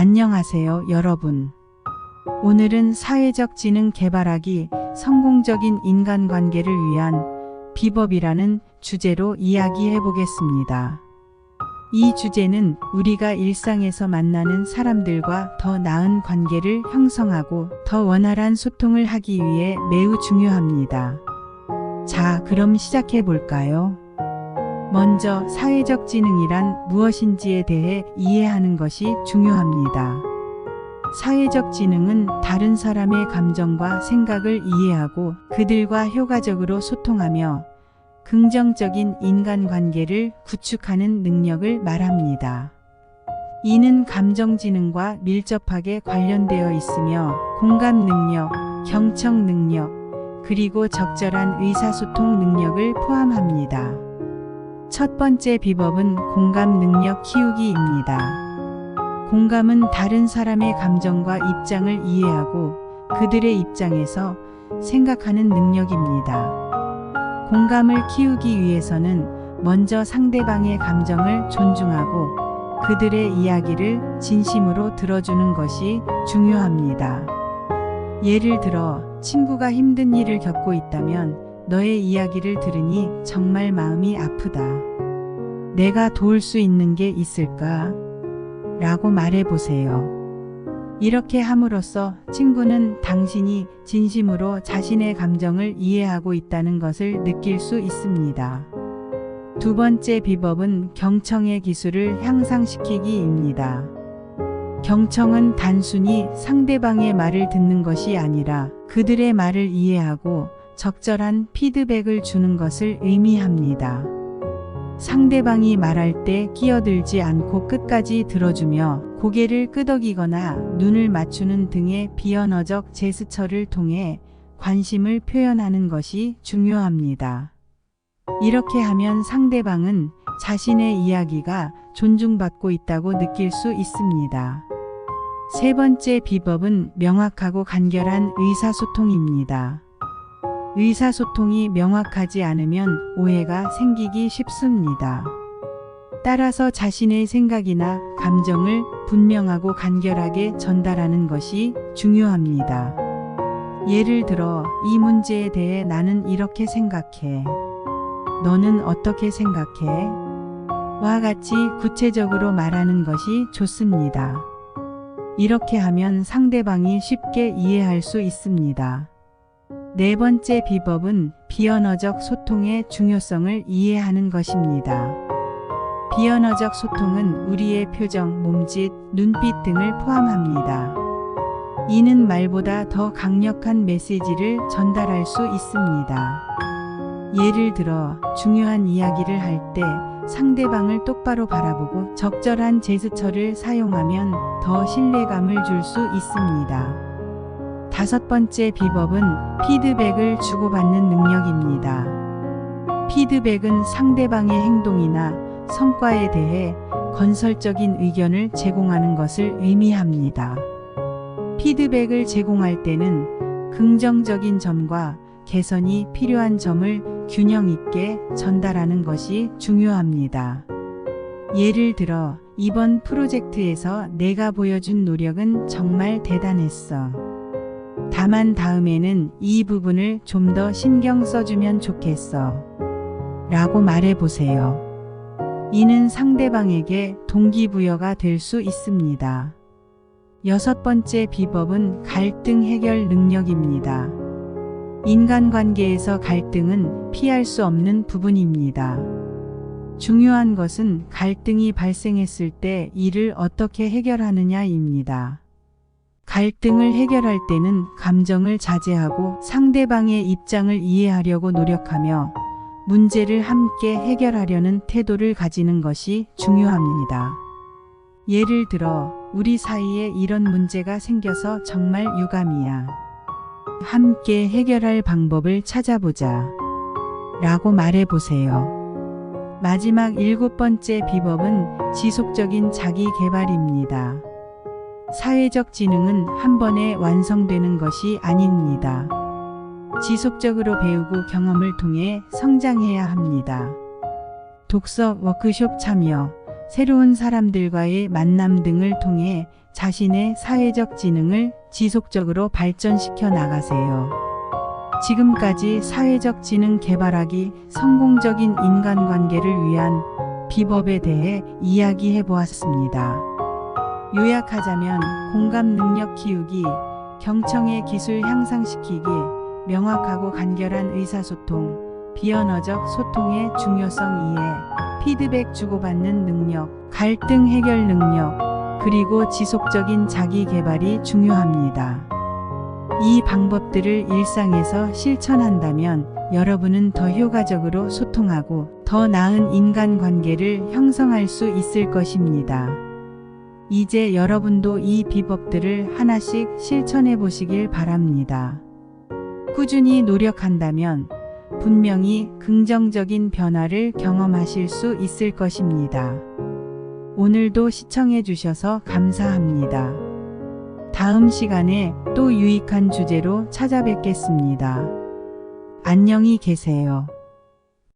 안녕하세요, 여러분. 오늘은 사회적 지능 개발하기 성공적인 인간관계를 위한 비법이라는 주제로 이야기해 보겠습니다. 이 주제는 우리가 일상에서 만나는 사람들과 더 나은 관계를 형성하고 더 원활한 소통을 하기 위해 매우 중요합니다. 자, 그럼 시작해 볼까요? 먼저 사회적 지능이란 무엇인지에 대해 이해하는 것이 중요합니다. 사회적 지능은 다른 사람의 감정과 생각을 이해하고 그들과 효과적으로 소통하며 긍정적인 인간관계를 구축하는 능력을 말합니다. 이는 감정 지능과 밀접하게 관련되어 있으며 공감 능력, 경청 능력, 그리고 적절한 의사소통 능력을 포함합니다. 첫 번째 비법은 공감 능력 키우기입니다. 공감은 다른 사람의 감정과 입장을 이해하고 그들의 입장에서 생각하는 능력입니다. 공감을 키우기 위해서는 먼저 상대방의 감정을 존중하고 그들의 이야기를 진심으로 들어주는 것이 중요합니다. 예를 들어, 친구가 힘든 일을 겪고 있다면 너의 이야기를 들으니 정말 마음이 아프다. 내가 도울 수 있는 게 있을까? 라고 말해보세요. 이렇게 함으로써 친구는 당신이 진심으로 자신의 감정을 이해하고 있다는 것을 느낄 수 있습니다. 두 번째 비법은 경청의 기술을 향상시키기입니다. 경청은 단순히 상대방의 말을 듣는 것이 아니라 그들의 말을 이해하고 적절한 피드백을 주는 것을 의미합니다. 상대방이 말할 때 끼어들지 않고 끝까지 들어주며 고개를 끄덕이거나 눈을 맞추는 등의 비언어적 제스처를 통해 관심을 표현하는 것이 중요합니다. 이렇게 하면 상대방은 자신의 이야기가 존중받고 있다고 느낄 수 있습니다. 세 번째 비법은 명확하고 간결한 의사소통입니다. 의사소통이 명확하지 않으면 오해가 생기기 쉽습니다. 따라서 자신의 생각이나 감정을 분명하고 간결하게 전달하는 것이 중요합니다. 예를 들어, 이 문제에 대해 나는 이렇게 생각해. 너는 어떻게 생각해? 와 같이 구체적으로 말하는 것이 좋습니다. 이렇게 하면 상대방이 쉽게 이해할 수 있습니다. 네 번째 비법은 비언어적 소통의 중요성을 이해하는 것입니다. 비언어적 소통은 우리의 표정, 몸짓, 눈빛 등을 포함합니다. 이는 말보다 더 강력한 메시지를 전달할 수 있습니다. 예를 들어, 중요한 이야기를 할 때 상대방을 똑바로 바라보고 적절한 제스처를 사용하면 더 신뢰감을 줄 수 있습니다. 다섯 번째 비법은 피드백을 주고받는 능력입니다. 피드백은 상대방의 행동이나 성과에 대해 건설적인 의견을 제공하는 것을 의미합니다. 피드백을 제공할 때는 긍정적인 점과 개선이 필요한 점을 균형 있게 전달하는 것이 중요합니다. 예를 들어, 이번 프로젝트에서 내가 보여준 노력은 정말 대단했어. 다만 다음에는 이 부분을 좀 더 신경 써주면 좋겠어. 라고 말해보세요. 이는 상대방에게 동기부여가 될 수 있습니다. 여섯 번째 비법은 갈등 해결 능력입니다. 인간관계에서 갈등은 피할 수 없는 부분입니다. 중요한 것은 갈등이 발생했을 때 이를 어떻게 해결하느냐입니다. 갈등을 해결할 때는 감정을 자제하고 상대방의 입장을 이해하려고 노력하며 문제를 함께 해결하려는 태도를 가지는 것이 중요합니다. 예를 들어, 우리 사이에 이런 문제가 생겨서 정말 유감이야. 함께 해결할 방법을 찾아보자. 라고 말해보세요. 마지막 일곱 번째 비법은 지속적인 자기 개발입니다. 사회적 지능은 한 번에 완성되는 것이 아닙니다. 지속적으로 배우고 경험을 통해 성장해야 합니다. 독서, 워크숍 참여, 새로운 사람들과의 만남 등을 통해 자신의 사회적 지능을 지속적으로 발전시켜 나가세요. 지금까지 사회적 지능 개발하기 성공적인 인간관계를 위한 비법에 대해 이야기해 보았습니다. 요약하자면 공감 능력 키우기, 경청의 기술 향상시키기, 명확하고 간결한 의사소통, 비언어적 소통의 중요성 이해, 피드백 주고받는 능력, 갈등 해결 능력, 그리고 지속적인 자기 개발이 중요합니다. 이 방법들을 일상에서 실천한다면 여러분은 더 효과적으로 소통하고 더 나은 인간관계를 형성할 수 있을 것입니다. 이제 여러분도 이 비법들을 하나씩 실천해 보시길 바랍니다. 꾸준히 노력한다면 분명히 긍정적인 변화를 경험하실 수 있을 것입니다. 오늘도 시청해 주셔서 감사합니다. 다음 시간에 또 유익한 주제로 찾아뵙겠습니다. 안녕히 계세요.